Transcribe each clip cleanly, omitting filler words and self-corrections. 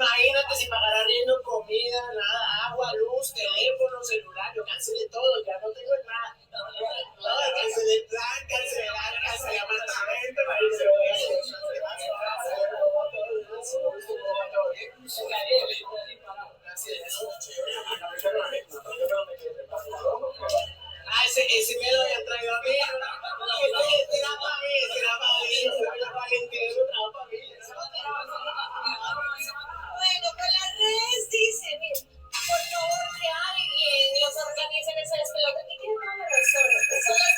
imagínate si pagar arriendo, comida, nada, agua, luz, teléfono, celular, yo cancelé todo, ya no tengo nada. No, cancelé el plan, cancelé apartamento, ese me lo habían traído a mí. Ese era para mí, ese era para mí, ese era para mí, era para mí. Bueno, pues las redes dicen, por favor, que alguien los organice en ese despelote. Y tiene toda la razón. Son las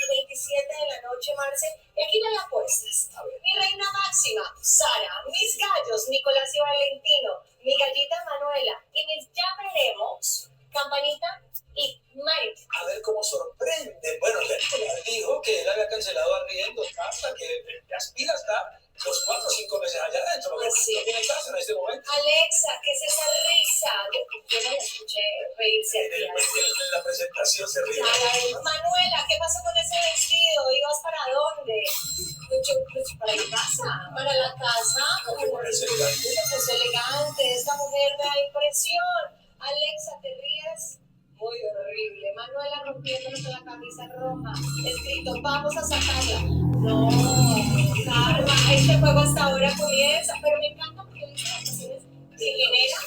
9:27 de la noche, Marce, y aquí van las apuestas. Mi reina máxima, Sara, mis gallos, Nicolás y Valentino, mi gallita Manuela, y mis ya veremos, Campanita y Mike. A ver cómo sorprende. Bueno, Nicolás dijo que él había cancelado arriendo, hasta que Aspira está los 4 o 5 meses allá adentro, porque Sí. no tiene casa en este momento. Alexa, ¿qué es esa risa? Yo no la escuché reírse aquí. En la presentación se ríe. Manuela, ¿qué pasó con ese vestido? ¿Ibas para dónde? Para la casa. Para la casa. Qué buena elegante. Pues elegante. Esta mujer me da impresión. Alexa, ¿te ríes? Muy horrible. Manuela rompiéndonos la camisa roja. Escrito, vamos a sacarla. No, calma. Este juego hasta ahora comienza. Pero me encanta porque las ocasiones se genera.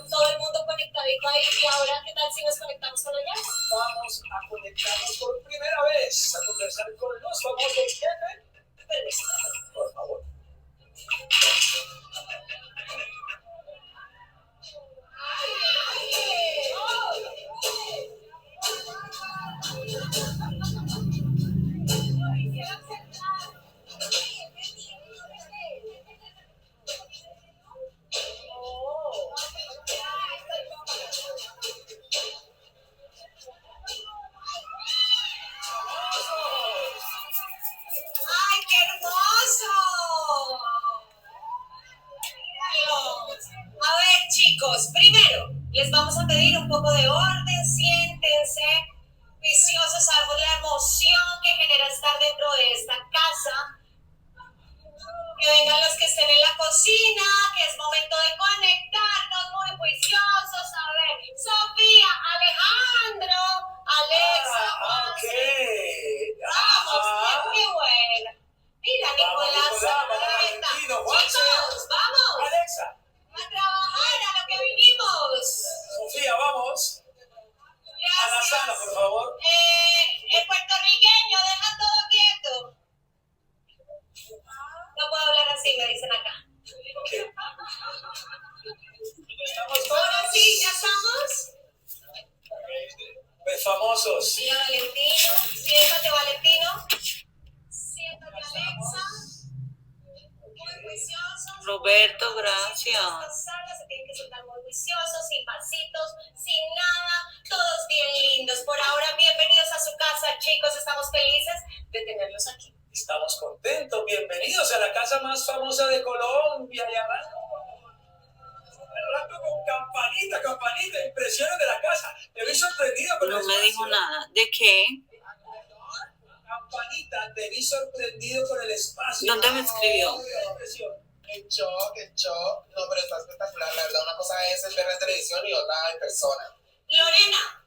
Todo el mundo conectadito ahí. Y ahora, ¿qué tal si nos conectamos con ella? Vamos a conectarnos por primera vez a conversar con los famosos jefes. Permiso. Por favor. ¡Ay, qué hermoso! Míralos. A ver, chicos, primero les vamos a pedir un poco de orden, siéntense, viciosos, sabemos la emoción que genera estar dentro de esta casa. Que vengan los que estén en la cocina, que es momento de conectarnos, muy juiciosos. A ver, Sofía, Alejandro, Alexa, Juanse. Vamos, qué buena. Mira, Nicolás, chicos, vamos. Alexa, A trabajar, a lo que vinimos. Sofía, vamos. A la sala, por favor. El puertorriqueño, deja todo quieto. No puedo hablar así, me dicen acá. Okay. Estamos Ahora todos. sí, ¿ya estamos? Pues famosos. Mira, Valentino. Siéntate, Valentino. Siéntate, Alexa. Muy juiciosos. Roberto, gracias. Estas salas se tienen que sentar muy juiciosos, sin pasitos, sin nada. Todos bien lindos. Por ahora, bienvenidos a su casa, chicos. Estamos felices de tenerlos aquí. Estamos contentos. Bienvenidos a la casa más famosa de Colombia. Y arranco con campanita, impresiones de la casa. Me vi sorprendido con el No me espacio. dijo nada. ¿De qué? Campanita, te vi sorprendido con el espacio. ¿Dónde me escribió? En shock. No, pero está espectacular. La verdad, una cosa es ver en televisión y otra en persona. Lorena,